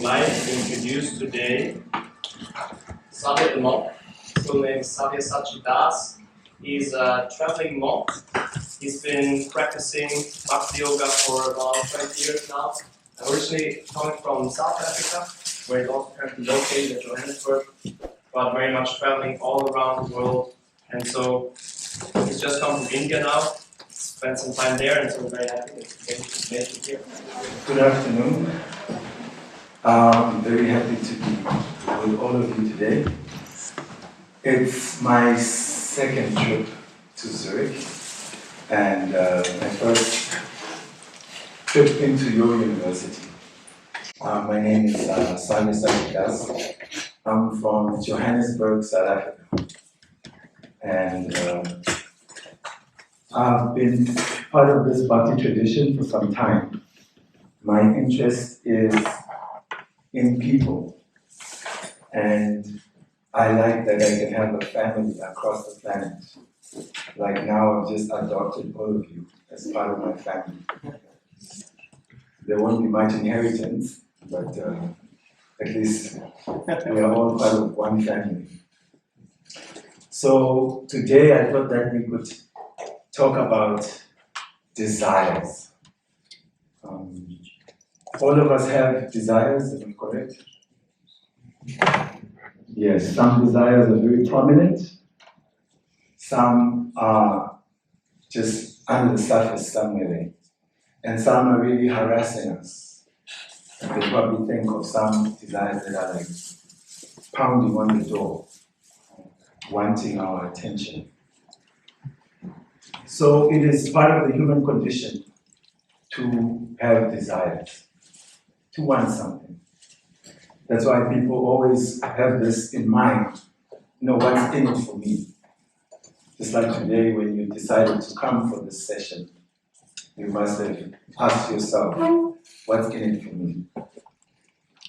like to introduce today Savya the monk. His full name is Savya Sachidas. He's a traveling monk. He's been practicing Bhakti Yoga for about 20 years now. Originally coming from South Africa, where he's also currently located in Johannesburg, but very much traveling all around the world. And so he's just come from India now, spent some time there, and so we're very happy to make him here. Good afternoon. I'm very happy to be with all of you today. It's my second trip to Zurich, and my first trip into your university. My name is Sami Sakidas. I'm from Johannesburg, South Africa. And I've been part of this Bhakti tradition for some time. My interest is in people. And I like that I can have a family across the planet. Like now I've just adopted all of you as part of my family. There won't be much inheritance, but at least we are all part of one family. So today I thought that we could talk about desires. All of us have desires, if I'm correct? Yes, some desires are very prominent. Some are just under the surface somewhere. And some are really harassing us. And they probably think of some desires that are like pounding on the door, wanting our attention. So it is part of the human condition to have desires, to want something. That's why people always have this in mind, what's in it for me? Just like today when you decided to come for this session, you must have asked yourself, what's in it for me?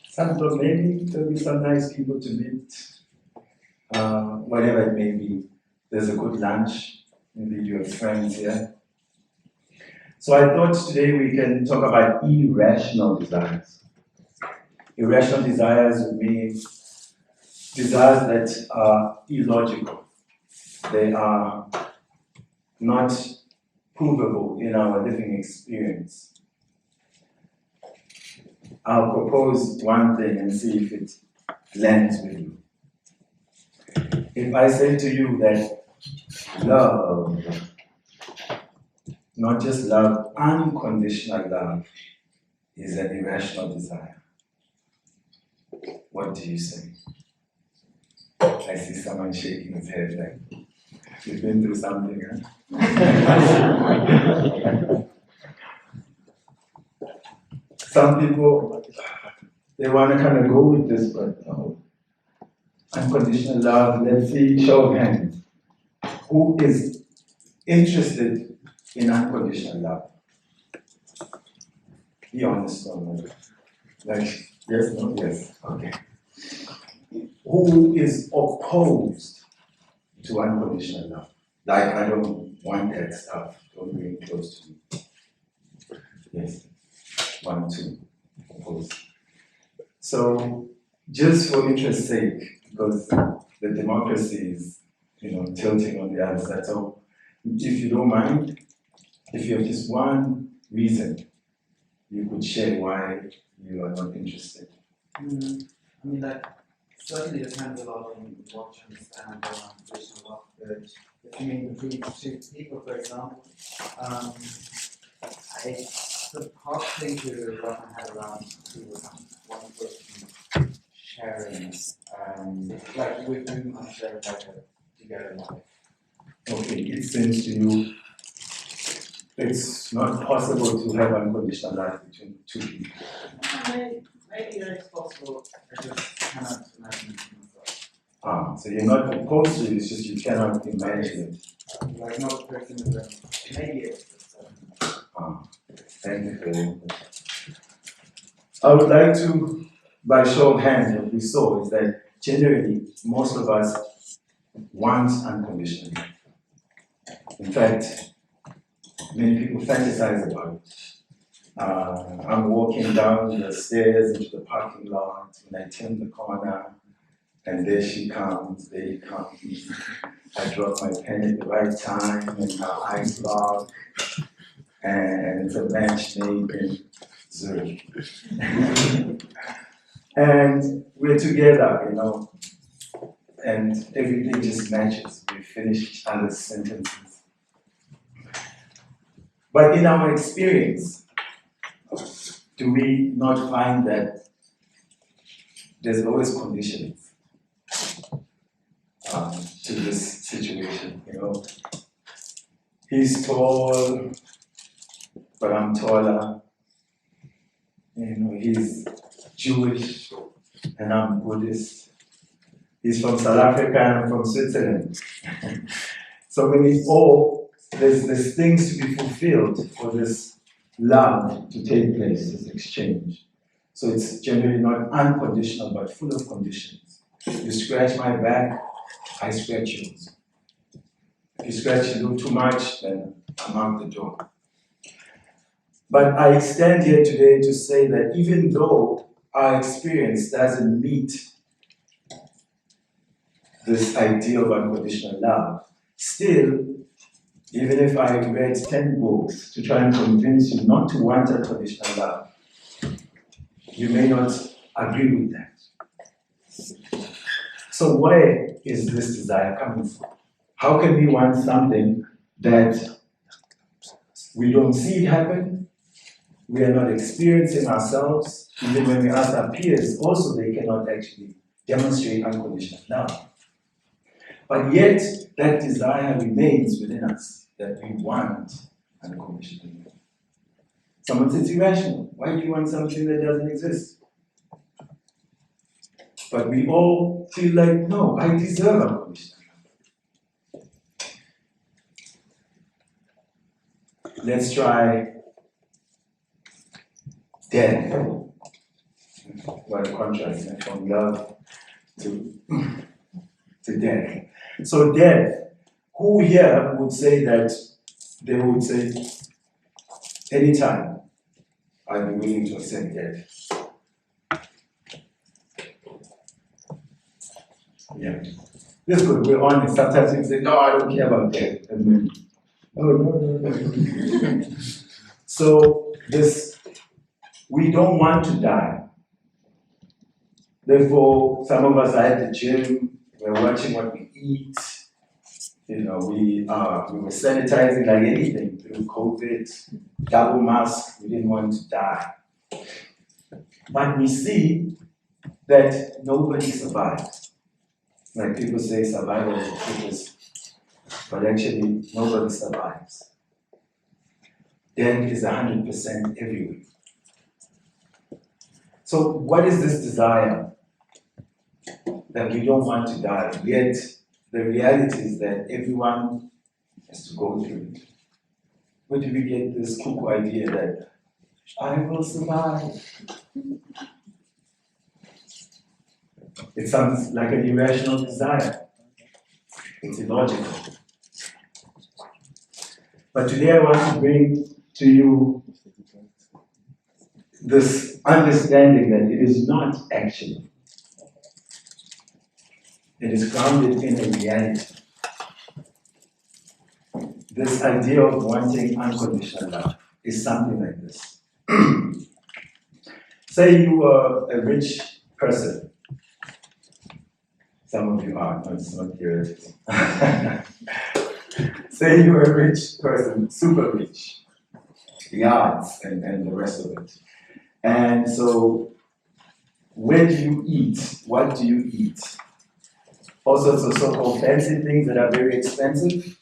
Some people maybe there'll be some nice people to meet, whatever it may be. There's a good lunch, maybe you have friends here. So I thought today we can talk about irrational desires. Irrational desires would mean desires that are illogical. They are not provable in our living experience. I'll propose one thing and see if it lands with you. If I say to you that love, not just love, unconditional love, is an irrational desire, what do you say? I see someone shaking his head like, you've been through something, huh? Some people, they want to kind of go with this, but no. Unconditional love, let's see, show of hands. Who is interested in unconditional love? Be honest on that. Like, yes, no, yes, okay. Who is opposed to unconditional love? Like, I don't want that stuff, don't bring it close to me. Yes, 1, 2, opposed. So, just for interest's sake, because the democracy is, tilting on the other side. So, if you don't mind, if you have just one reason, you could share why you are not interested. I mean, that certainly depends a lot on what you understand by unconditional love. But if you mean between two people, for example, it's hard thing to wrap my head around to one person sharing, like with whom I'm sharing like a together life. Okay, it seems to you it's not possible to have unconditional love between two people. Maybe that is possible. I just cannot imagine it myself. So you're not opposed to it, it's just you cannot imagine it. Like not a person with them. Maybe it's Thank you for that. I would like to, by show of hands, what we saw is that generally most of us want unconditional love. In fact, many people fantasize about it. I'm walking down the stairs into the parking lot, and I turn the corner, and there she comes, there he comes. I drop my pen at the right time, and our eyes lock, and it's a match made in Zurich. And we're together, you know, and everything just matches. We finish each other's sentences. But in our experience, do we not find that there's always conditions to this situation? You know, he's tall, but I'm taller. You know, he's Jewish, and I'm Buddhist. He's from South Africa, and I'm from Switzerland. So when it's all, there's things to be fulfilled for this love to take place, this exchange. So it's generally not unconditional, but full of conditions. You scratch my back, I scratch yours. If you scratch a little too much, then I'm out the door. But I extend here today to say that even though our experience doesn't meet this idea of unconditional love, still, even if I read 10 books to try and convince you not to want unconditional love, you may not agree with that. So where is this desire coming from? How can we want something that we don't see it happen, we are not experiencing ourselves, even when we ask our peers, also they cannot actually demonstrate unconditional love. But yet, that desire remains within us, that we want unconditional love. Someone says irrational. Why do you want something that doesn't exist? But we all feel like, no, I deserve unconditional love. Let's try death. What a contrast from love to death. So death, who here would say that they would say, anytime I'd be willing to accept death? Yeah. This is good, we're honest. Sometimes we say, no, I don't care about death. And then, no. So this, we don't want to die. Therefore, some of us are at the gym, we're watching what we eat. You know, we were sanitizing like anything through COVID, double mask, we didn't want to die. But we see that nobody survived. Like people say survival is the fittest, but actually nobody survives. Death is 100% everywhere. So what is this desire? That we don't want to die, yet the reality is that everyone has to go through it. Where do we get this cuckoo idea that I will survive? It sounds like an irrational desire. It's illogical. But today I want to bring to you this understanding that it is not actually. It is grounded in a reality. This idea of wanting unconditional love is something like this. Say you are a rich person. Some of you are, no, it's not theoretical. Say you're a rich person, super rich, yachts and the rest of it. And so, where do you eat? What do you eat? All sorts of so-called fancy things that are very expensive.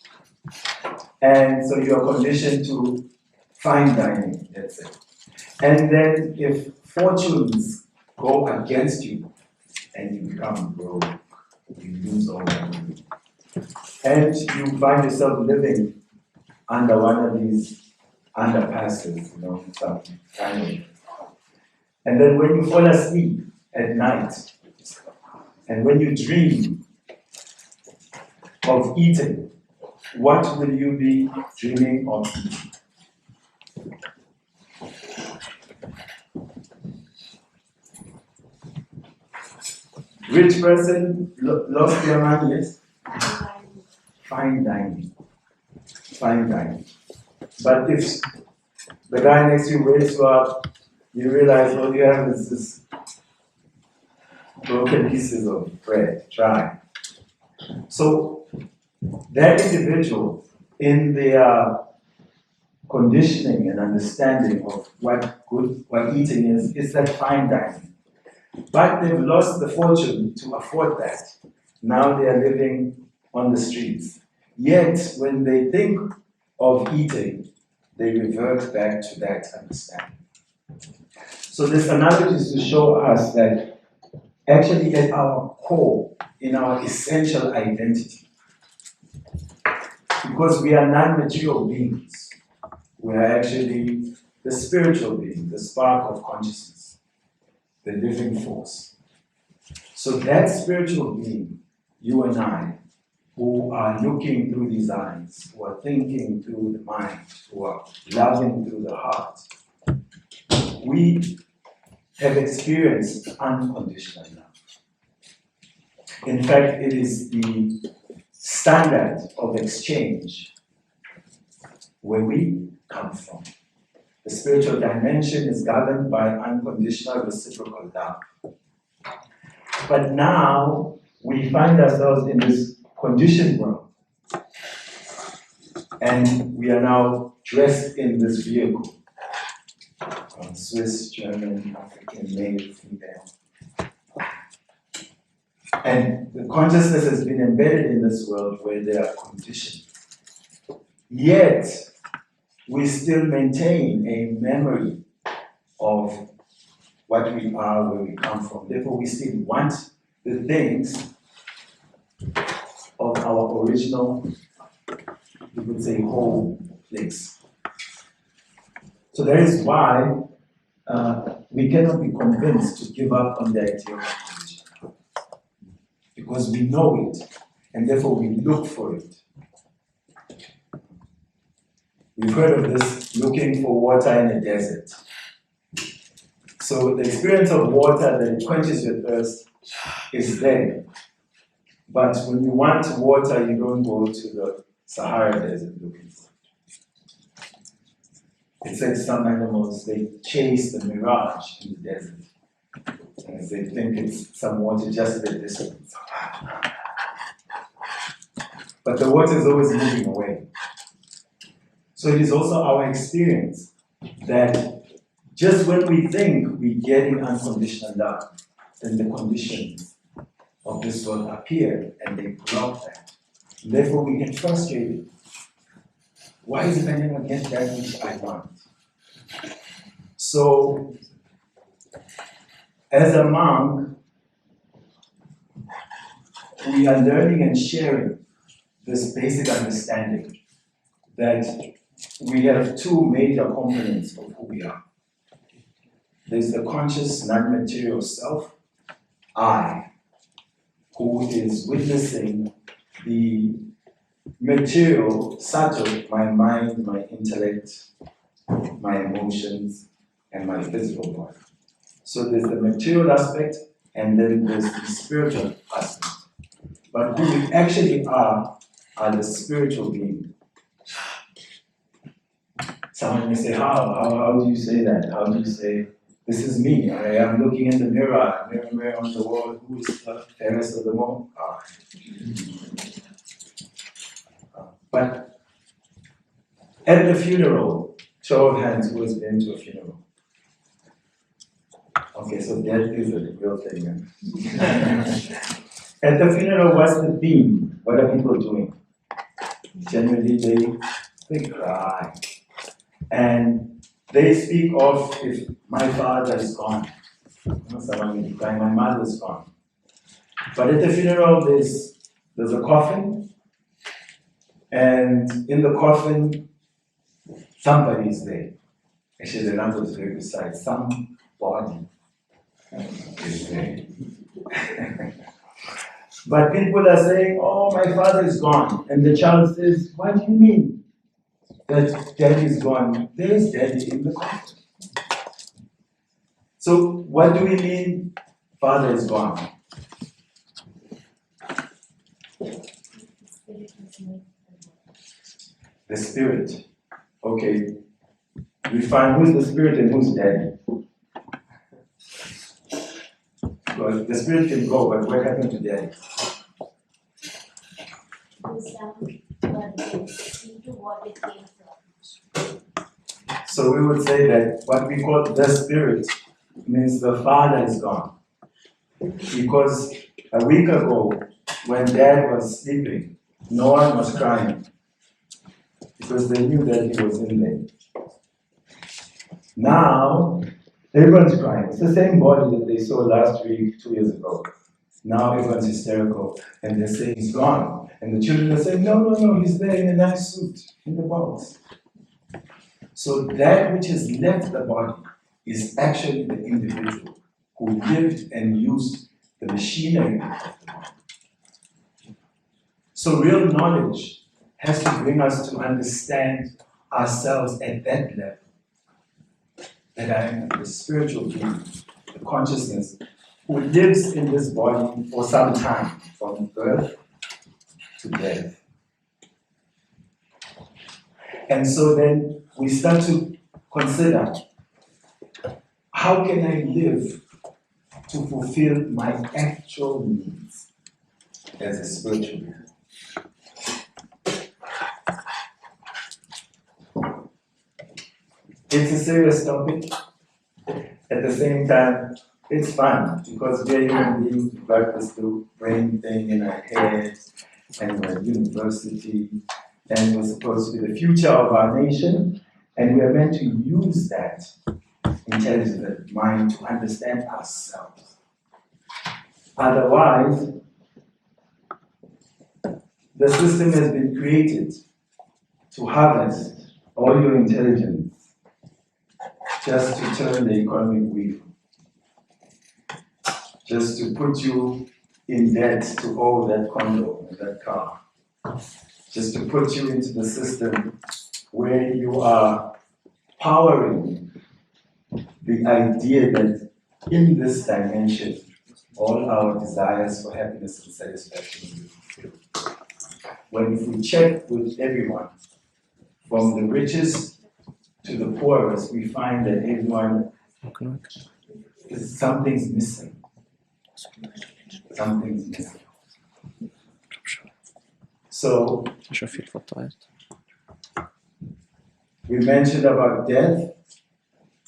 And so you're conditioned to fine dining, let's say. And then if fortunes go against you and you become broke, you lose all that money. And you find yourself living under one of these underpasses, you know, some kind of. And then when you fall asleep at night, and when you dream of eating, what will you be dreaming of eating? Rich person lost their money, yes? Fine dining. Fine dining. But if the guy next to you wakes you up, you realize all you have is this broken pieces of bread, dry. So that individual, in their conditioning and understanding of what eating is that fine dining. But they've lost the fortune to afford that. Now they are living on the streets. Yet, when they think of eating, they revert back to that understanding. So this analogy is to show us that actually at our core, in our essential identity, because we are non-material beings, we are actually the spiritual being, the spark of consciousness, the living force. So that spiritual being, you and I, who are looking through these eyes, who are thinking through the mind, who are loving through the heart, we have experienced unconditional love. In fact, it is the standard of exchange where we come from. The spiritual dimension is governed by unconditional reciprocal love. But now we find ourselves in this conditioned world. And we are now dressed in this vehicle. Swiss, German, African, male, female. And the consciousness has been embedded in this world where they are conditioned. Yet, we still maintain a memory of what we are, where we come from. Therefore, we still want the things of our original, we would say, home place. So that is why we cannot be convinced to give up on the idea of condition. Because we know it, and therefore we look for it. We've heard of this looking for water in a desert. So the experience of water that quenches your thirst is there. But when you want water, you don't go to the Sahara Desert looking for it. It's like some animals, they chase the mirage in the desert. And they think it's some water just at a distance. But the water is always moving away. So it is also our experience that just when we think we're getting unconditional love, then the conditions of this world appear and they block that. Therefore, we get frustrated. Why is it I never get that which I want? So, as a monk, we are learning and sharing this basic understanding that we have two major components of who we are. There's the conscious, non-material self, I, who is witnessing the material, subtle, my mind, my intellect, my emotions, and my physical body. So there's the material aspect, and then there's the spiritual aspect. But who we actually are the spiritual being. Someone may say, how do you say that? How do you say, this is me, I am looking in the mirror, mirror on the wall, who is the fairest of them all? But at the funeral, show of hands, who has been to a funeral? Okay, so that is a real thing. At the funeral, what's the theme? What are people doing? Generally, they cry. And they speak of, if my father is gone, someone will be crying, my mother is gone. But at the funeral, there's a coffin, and in the coffin, somebody is there. Actually, the number is very precise. Somebody is there. But people are saying, oh, my father is gone. And the child says, what do you mean that daddy is gone? There is daddy in the coffin. So what do we mean father is gone? The spirit. Okay. We find who's the spirit and who's dead. Because the spirit can go, but what happened to daddy? So we would say that what we call the spirit means the father is gone. Because a week ago, when dad was sleeping, no one was crying. Because they knew that he was in there. Now, everyone's crying. It's the same body that they saw last week, 2 years ago. Now everyone's hysterical, and they're saying he's gone. And the children are saying, no, he's there in a nice suit, in the box. So that which has left the body is actually the individual who lived and used the machinery of the body. So real knowledge has to bring us to understand ourselves at that level. That I am the spiritual being, the consciousness, who lives in this body for some time, from birth to death. And so then we start to consider, how can I live to fulfill my actual needs as a spiritual being? It's a serious topic. At the same time, it's fun because we're human beings. We got this little brain thing in our heads, and we're at university, and we're supposed to be the future of our nation, and we are meant to use that intelligent mind to understand ourselves. Otherwise, the system has been created to harvest all your intelligence just to turn the economic wheel, just to put you in debt to owe that condo and that car, just to put you into the system where you are powering the idea that in this dimension, all our desires for happiness and satisfaction will be fulfilled. When if we check with everyone, from the richest to the poorest, we find that everyone, something's missing. Something's missing. So, we mentioned about death,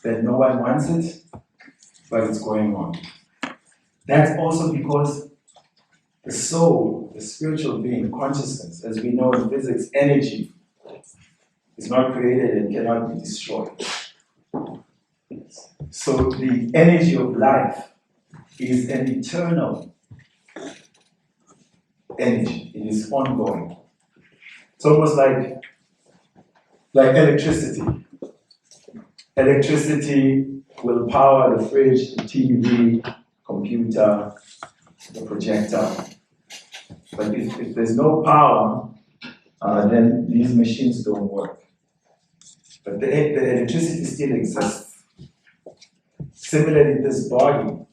that no one wants it, but it's going on. That's also because the soul, the spiritual being, consciousness, as we know in physics, energy, is not created and cannot be destroyed. So the energy of life is an eternal energy. It is ongoing. It's almost like electricity. Electricity will power the fridge, the TV, computer, the projector. But if there's no power, then these machines don't work. But the electricity still exists. Similarly, this body,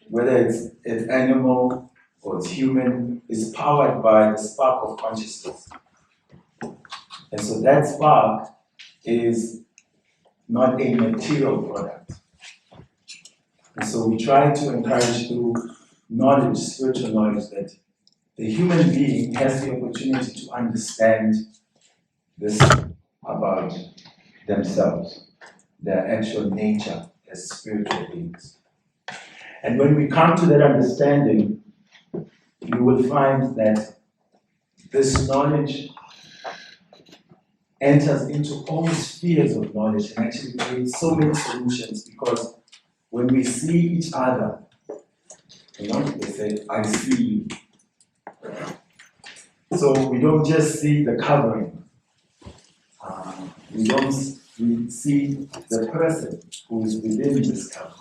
whether it's animal or it's human, is powered by the spark of consciousness. And so that spark is not a material product. And so we try to encourage through knowledge, spiritual knowledge, that the human being has the opportunity to understand this about themselves, their actual nature as spiritual beings. And when we come to that understanding, you will find that this knowledge enters into all spheres of knowledge and actually creates so many solutions, because when we see each other, they say, I see you. So we don't just see the covering. We see the person who is within this cover.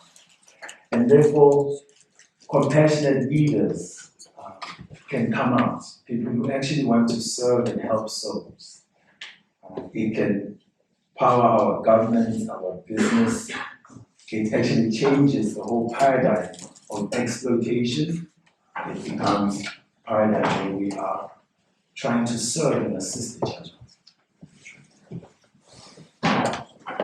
And therefore, compassionate leaders can come out, people who actually want to serve and help souls. It can power our government, our business. It actually changes the whole paradigm of exploitation. It becomes paradigm where we are trying to serve and assist each other.